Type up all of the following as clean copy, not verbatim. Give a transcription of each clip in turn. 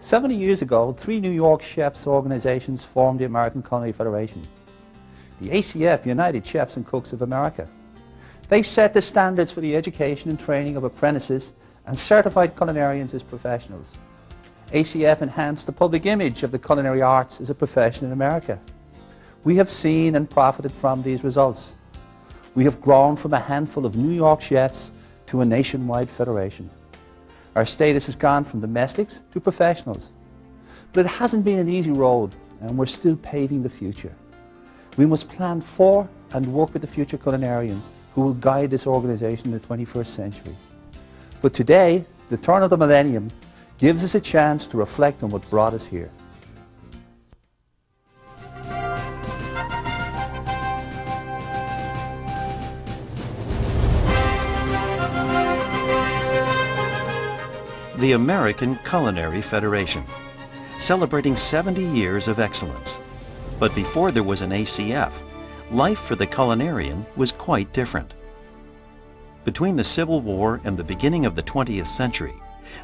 70 years ago, 3 New York chefs organizations formed the American Culinary Federation. The ACF, United Chefs and Cooks of America. They set the standards for the education and training of apprentices and certified culinarians as professionals. ACF enhanced the public image of the culinary arts as a profession in America. We have seen and profited from these results. We have grown from a handful of New York chefs to a nationwide federation. Our status has gone from domestics to professionals. But it hasn't been an easy road, and we're still paving the future. We must plan for and work with the future culinarians who will guide this organization in the 21st century. But today, the turn of the millennium gives us a chance to reflect on what brought us here. The American Culinary Federation, celebrating 70 years of excellence. But before there was an ACF, life for the culinarian was quite different. Between the Civil War and the beginning of the 20th century,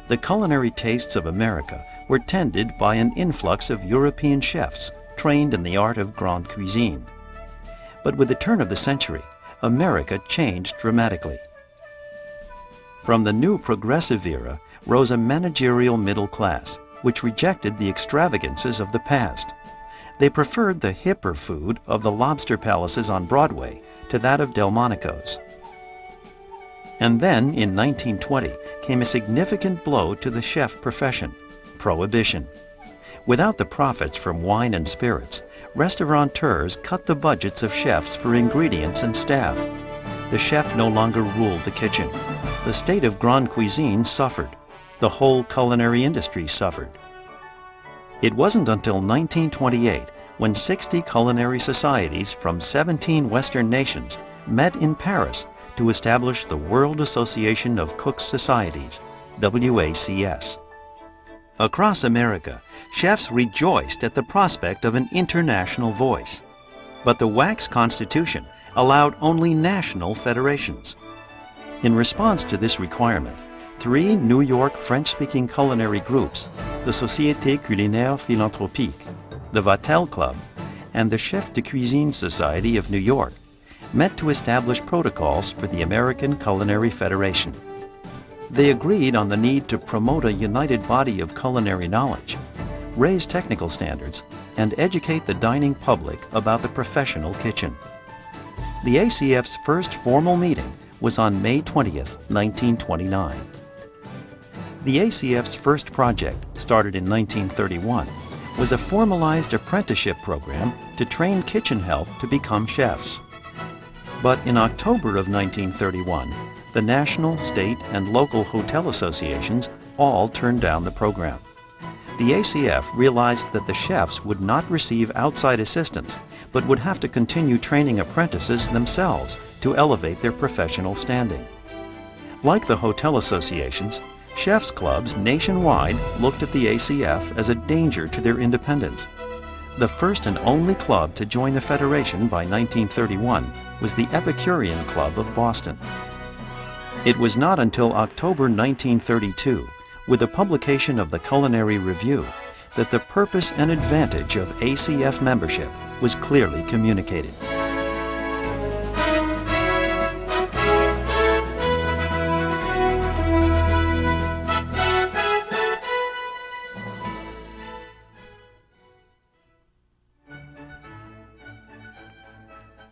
the culinary tastes of America were tended by an influx of European chefs trained in the art of grande cuisine. But with the turn of the century, America changed dramatically. From the new progressive era rose a managerial middle class, which rejected the extravagances of the past. They preferred the hipper food of the lobster palaces on Broadway to that of Delmonico's. And then, in 1920, came a significant blow to the chef profession: prohibition. Without the profits from wine and spirits, restaurateurs cut the budgets of chefs for ingredients and staff. The chef no longer ruled the kitchen. The state of grande cuisine suffered. The whole culinary industry suffered. It wasn't until 1928 when 60 culinary societies from 17 Western nations met in Paris to establish the World Association of Cooks Societies, WACS. Across America, chefs rejoiced at the prospect of an international voice. But the WACS Constitution allowed only national federations. In response to this requirement, 3 New York French-speaking culinary groups, the Société Culinaire Philanthropique, the Vatel Club, and the Chef de Cuisine Society of New York, met to establish protocols for the American Culinary Federation. They agreed on the need to promote a united body of culinary knowledge, raise technical standards, and educate the dining public about the professional kitchen. The ACF's first formal meeting was on May 20th, 1929. The ACF's first project, started in 1931, was a formalized apprenticeship program to train kitchen help to become chefs. But in October of 1931, the national, state, and local hotel associations all turned down the program. The ACF realized that the chefs would not receive outside assistance, but would have to continue training apprentices themselves to elevate their professional standing. Like the hotel associations, chefs' clubs nationwide looked at the ACF as a danger to their independence. The first and only club to join the Federation by 1931 was the Epicurean Club of Boston. It was not until October 1932, with the publication of the Culinary Review, that the purpose and advantage of ACF membership was clearly communicated.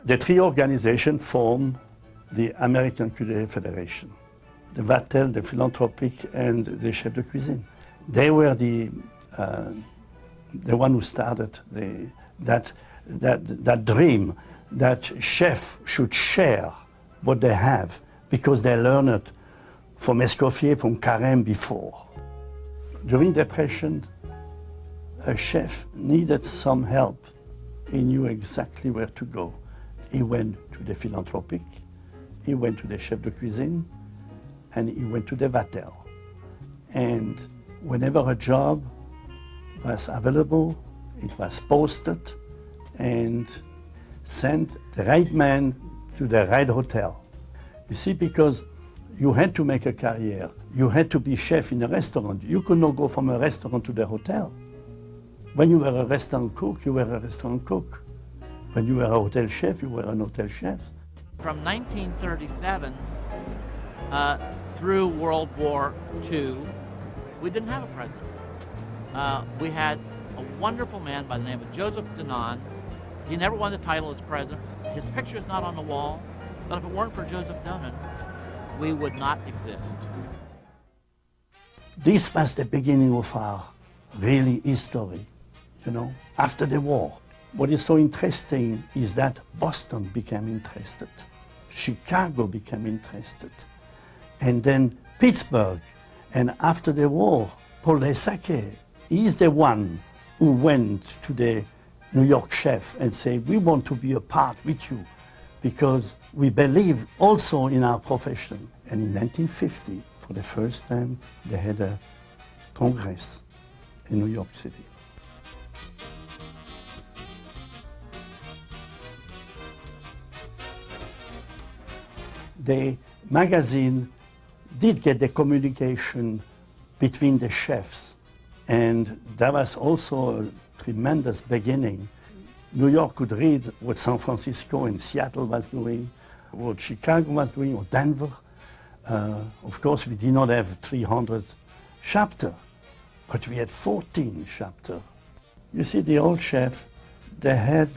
The 3 organizations formed the American Culinary Federation: the Vatel, the Philanthropique, and the Chef de Cuisine. They were the one who started that dream that chefs should share what they have, because they learned it from Escoffier, from Carême before. During the Depression, a chef needed some help. He knew exactly where to go. He went to the Philanthropique, he went to the Chef de Cuisine, and he went to the Vatel. And whenever a job was available, it was posted and sent the right man to the right hotel. You see, because You had to make a career. You had to be chef in a restaurant. You could not go from a restaurant to the hotel. When you were a restaurant cook, you were a restaurant cook. When you were a hotel chef, you were an hotel chef. From 1937 through World War II, we didn't have a president. We had a wonderful man by the name of Joseph Denon. He never won the title as president. His picture is not on the wall, but if it weren't for Joseph Denon, we would not exist. This was the beginning of our really history, you know, after the war. What is so interesting is that Boston became interested, Chicago became interested, and then Pittsburgh. And after the war, Paul Lesake, he is the one who went to the New York chef and said, we want to be a part with you because we believe also in our profession. And in 1950, for the first time, they had a congress in New York City. The magazine did get the communication between the chefs, and that was also a tremendous beginning. New York could read what San Francisco and Seattle was doing, what Chicago was doing, or Denver. Of course, we did not have 300 chapters, but we had 14 chapters. You see, the old chef, they had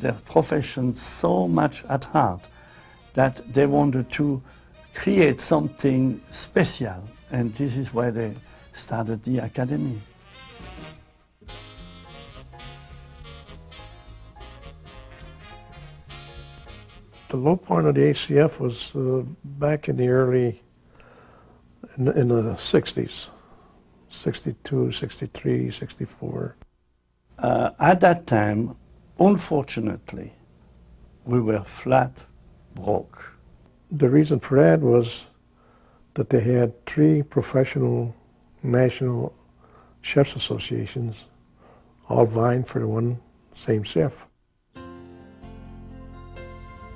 their profession so much at heart that they wanted to create something special, and this is why they started the academy. The low point of the ACF was back in the in the 60s, 62, 63, 64. At that time, unfortunately, we were flat broke. The reason for that was that they had 3 professional national chefs associations all vying for the one same chef.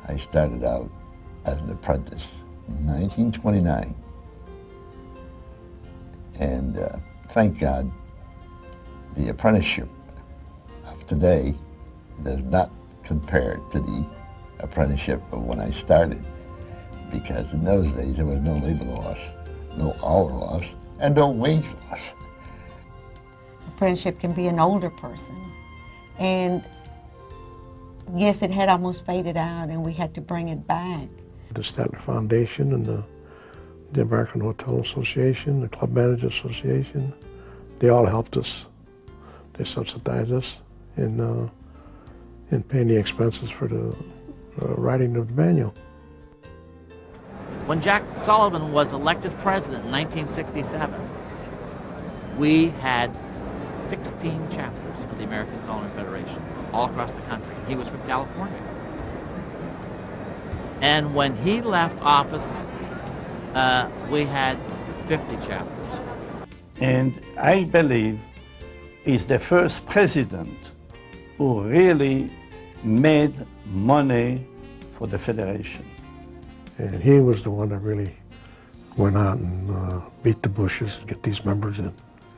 I started out as an apprentice in 1929, and thank God the apprenticeship of today does not compare to the apprenticeship of when I started, because in those days there was no labor laws, no hour laws, and no wage laws. Apprenticeship can be an older person, and yes, it had almost faded out, and we had to bring it back. The Statler Foundation and the American Hotel Association, the Club Managers Association, they all helped us. They subsidized us in paying the expenses for the writing of the manual. When Jack Sullivan was elected president in 1967, we had 16 chapters of the American Culinary Federation all across the country. He was from California. And when he left office, we had 50 chapters. And I believe he's the first president who really made money for the Federation. And he was the one that really went out and beat the bushes and get these members in,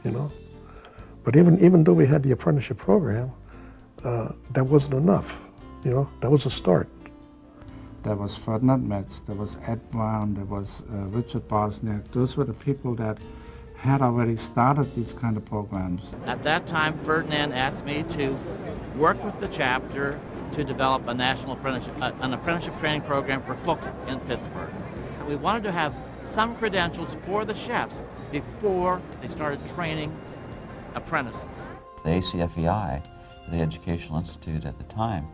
you know. But even though we had the apprenticeship program, that wasn't enough, you know. That was a start. There was Ferdinand Metz, there was Ed Brown, there was Richard Bosniak. Those were the people that had already started these kind of programs. At that time, Ferdinand asked me to work with the chapter to develop a national apprenticeship, an apprenticeship training program for cooks in Pittsburgh. We wanted to have some credentials for the chefs before they started training apprentices. The ACFEI, the Educational Institute at the time,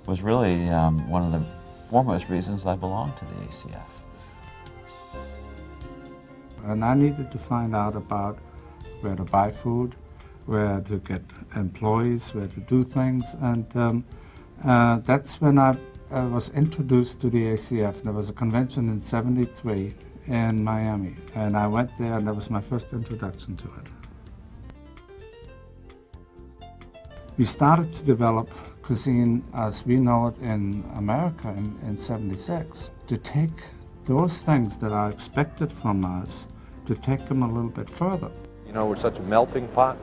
was really one of the foremost reasons I belonged to the ACF. And I needed to find out about where to buy food, where to get employees, where to do things, and that's when I was introduced to the ACF. There was a convention in '73 in Miami, and I went there, and that was my first introduction to it. We started to develop cuisine as we know it in America in '76, to take those things that are expected from us to take them a little bit further. You know, we're such a melting pot.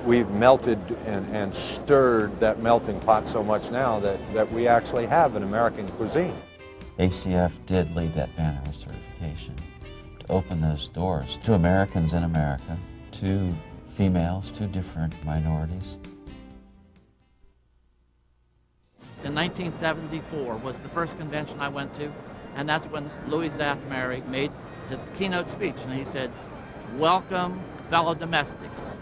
We've melted and stirred that melting pot so much now that we actually have an American cuisine. ACF did lead that banner of certification to open those doors to Americans in America, to females, to different minorities. In 1974 was the first convention I went to, and that's when Louis Zathmary made his keynote speech, and he said, "Welcome, fellow domestics."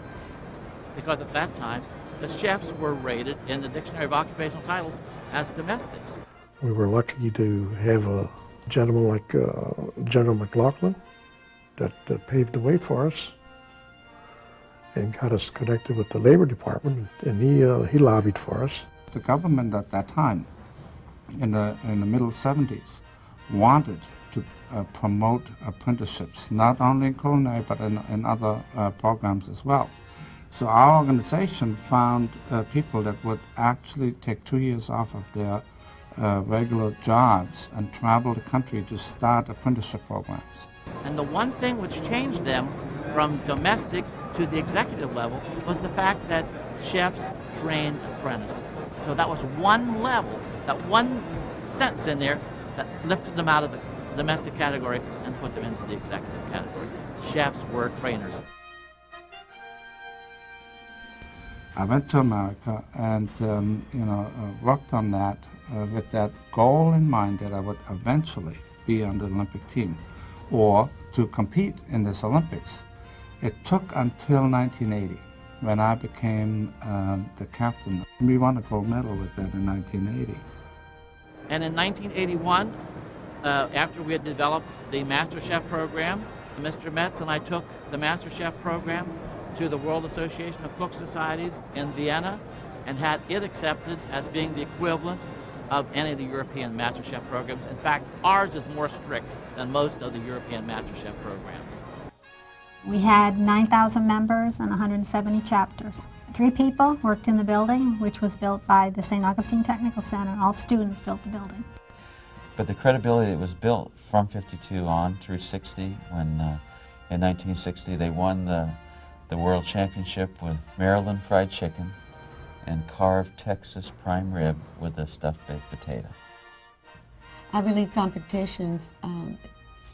Because at that time, the chefs were rated in the Dictionary of Occupational Titles as domestics. We were lucky to have a gentleman like General McLaughlin that paved the way for us and got us connected with the Labor Department, and he lobbied for us. The government at that time, in the middle 70s, wanted to promote apprenticeships, not only in culinary but in other programs as well. So our organization found people that would actually take 2 years off of their regular jobs and travel the country to start apprenticeship programs. And the one thing which changed them from domestic to the executive level was the fact that chefs trained apprentices. So that was one level, that one sentence in there that lifted them out of the domestic category and put them into the executive category. Chefs were trainers. I went to America and worked on that with that goal in mind that I would eventually be on the Olympic team or to compete in this Olympics. It took until 1980 when I became the captain. We won a gold medal with that in 1980. And in 1981, after we had developed the Master Chef program, Mr. Metz and I took the Master Chef program to the World Association of Cook Societies in Vienna and had it accepted as being the equivalent of any of the European Master Chef programs. In fact, ours is more strict than most of the European Master Chef programs. We had 9,000 members and 170 chapters. 3 people worked in the building, which was built by the St. Augustine Technical Center. All students built the building. But the credibility that was built from 52 on through 60, when in 1960 they won the World Championship with Maryland fried chicken and carved Texas prime rib with a stuffed baked potato. I believe competitions,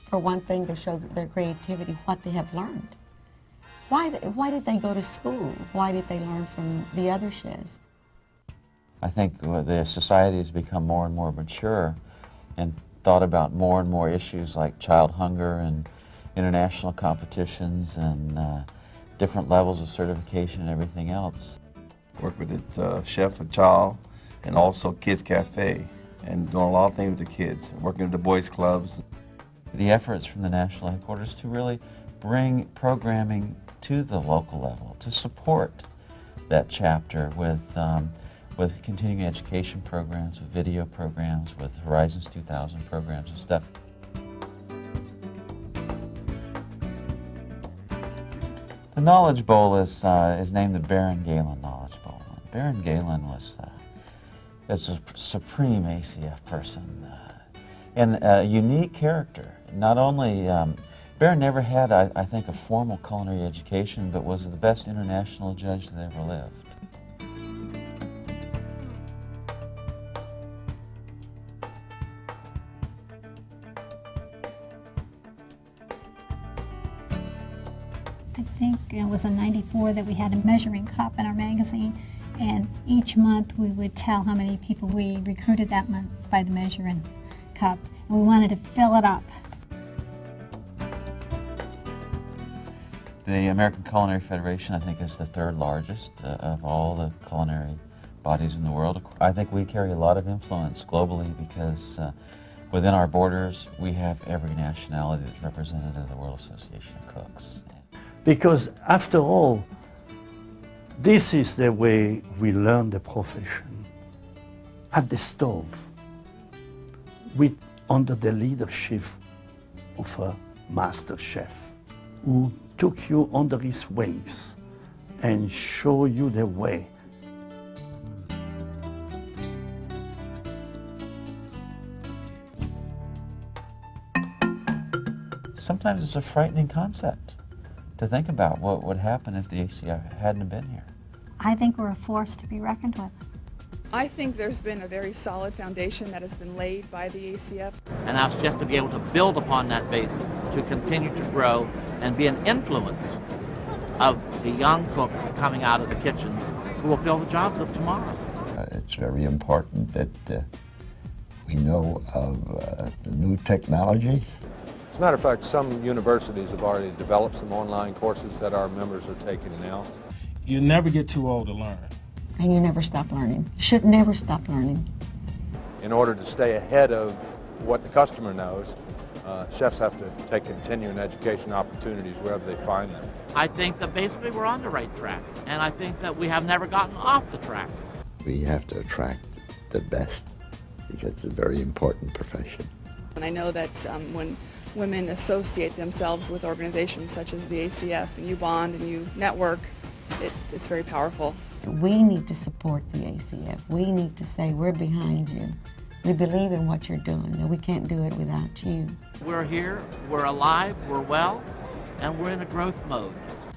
for one thing, they show their creativity, what they have learned. Why did they go to school? Why did they learn from the other chefs? I think the society has become more and more mature and thought about more and more issues like child hunger and international competitions and different levels of certification and everything else. Work with the Chef of Child and also Kids Cafe and doing a lot of things with the kids, working with the boys clubs. The efforts from the national headquarters to really bring programming to the local level, to support that chapter with continuing education programs, with video programs, with Horizons 2000 programs and stuff. The Knowledge Bowl is named the Baron Galen Knowledge Bowl. Baron Galen was a supreme ACF person and a unique character. Not only, Baron never had, I think, a formal culinary education, but was the best international judge that ever lived. I think it was in '94 that we had a measuring cup in our magazine, and each month we would tell how many people we recruited that month by the measuring cup, and we wanted to fill it up. The American Culinary Federation, I think, is the 3rd largest of all the culinary bodies in the world. I think we carry a lot of influence globally because within our borders we have every nationality that's represented in the World Association of Cooks. Because after all, this is the way we learn the profession. At the stove, under the leadership of a master chef who took you under his wings and showed you the way. sometimes it's a frightening concept to think about what would happen if the ACF hadn't been here. I think we're a force to be reckoned with. I think there's been a very solid foundation that has been laid by the ACF. And now it's just to be able to build upon that base to continue to grow and be an influence of the young cooks coming out of the kitchens who will fill the jobs of tomorrow. It's very important that we know of the new technologies. As a matter of fact, some universities have already developed some online courses that our members are taking now. You never get too old to learn. And you never stop learning. Should never stop learning. In order to stay ahead of what the customer knows, chefs have to take continuing education opportunities wherever they find them. I think that basically we're on the right track, and I think that we have never gotten off the track. We have to attract the best because it's a very important profession. And I know that when women associate themselves with organizations such as the ACF, and you bond and you network, it's very powerful. We need to support the ACF. We need to say, we're behind you. We believe in what you're doing, that we can't do it without you. We're here, we're alive, we're well, and we're in a growth mode.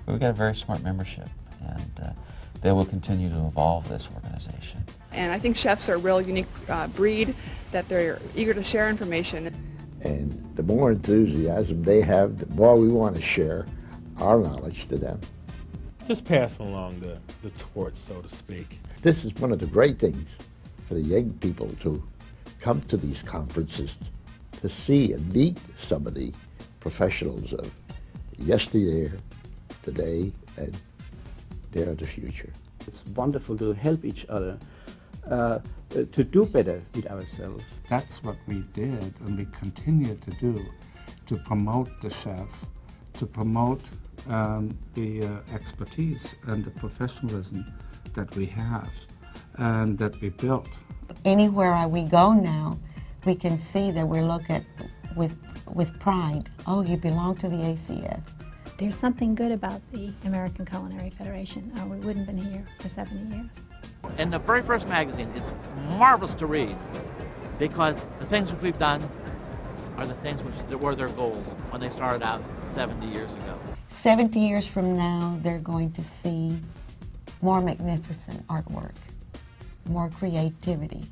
We've got a very smart membership, and they will continue to evolve this organization. And I think chefs are a real unique breed, that they're eager to share information. And the more enthusiasm they have, the more we want to share our knowledge to them. Just passing along the torch, so to speak. This is one of the great things for the young people to come to these conferences to see and meet some of the professionals of yesteryear, today, and they're the future. It's wonderful to help each other, to do better with ourselves. That's what we did and we continue to do, to promote the chef, to promote the expertise and the professionalism that we have and that we built. Anywhere we go now, we can see that we're looked at with pride. Oh, you belong to the ACF. There's something good about the American Culinary Federation, or we wouldn't have been here for 70 years. And the very first magazine is marvelous to read because the things that we've done are the things which were their goals when they started out 70 years ago. 70 years from now, they're going to see more magnificent artwork, more creativity,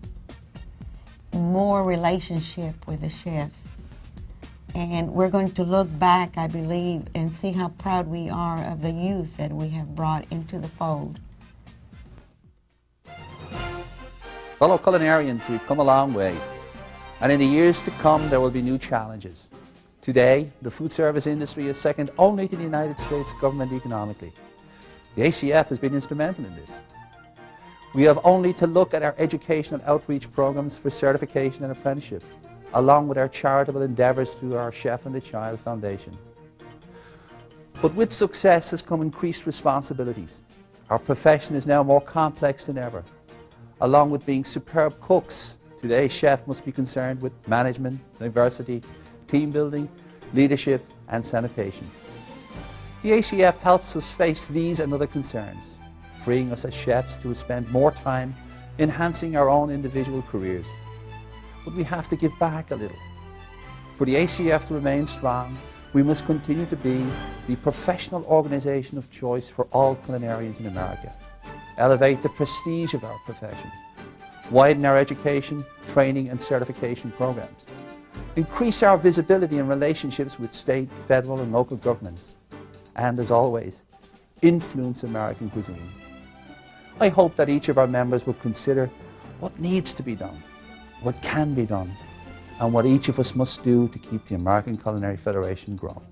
more relationship with the chefs. And we're going to look back, I believe, and see how proud we are of the youth that we have brought into the fold. Fellow culinarians, we've come a long way. And in the years to come, there will be new challenges. Today, the food service industry is second only to the United States government economically. The ACF has been instrumental in this. We have only to look at our educational outreach programs for certification and apprenticeship, along with our charitable endeavours through our Chef and the Child Foundation. But with success has come increased responsibilities. Our profession is now more complex than ever. Along with being superb cooks, today's chef must be concerned with management, diversity, team building, leadership and sanitation. The ACF helps us face these and other concerns, freeing us as chefs to spend more time enhancing our own individual careers. But we have to give back a little. For the ACF to remain strong, we must continue to be the professional organization of choice for all culinarians in America, elevate the prestige of our profession, widen our education, training and certification programs, increase our visibility in relationships with state, federal and local governments, and as always, influence American cuisine. I hope that each of our members will consider what needs to be done, what can be done, and what each of us must do to keep the American Culinary Federation growing.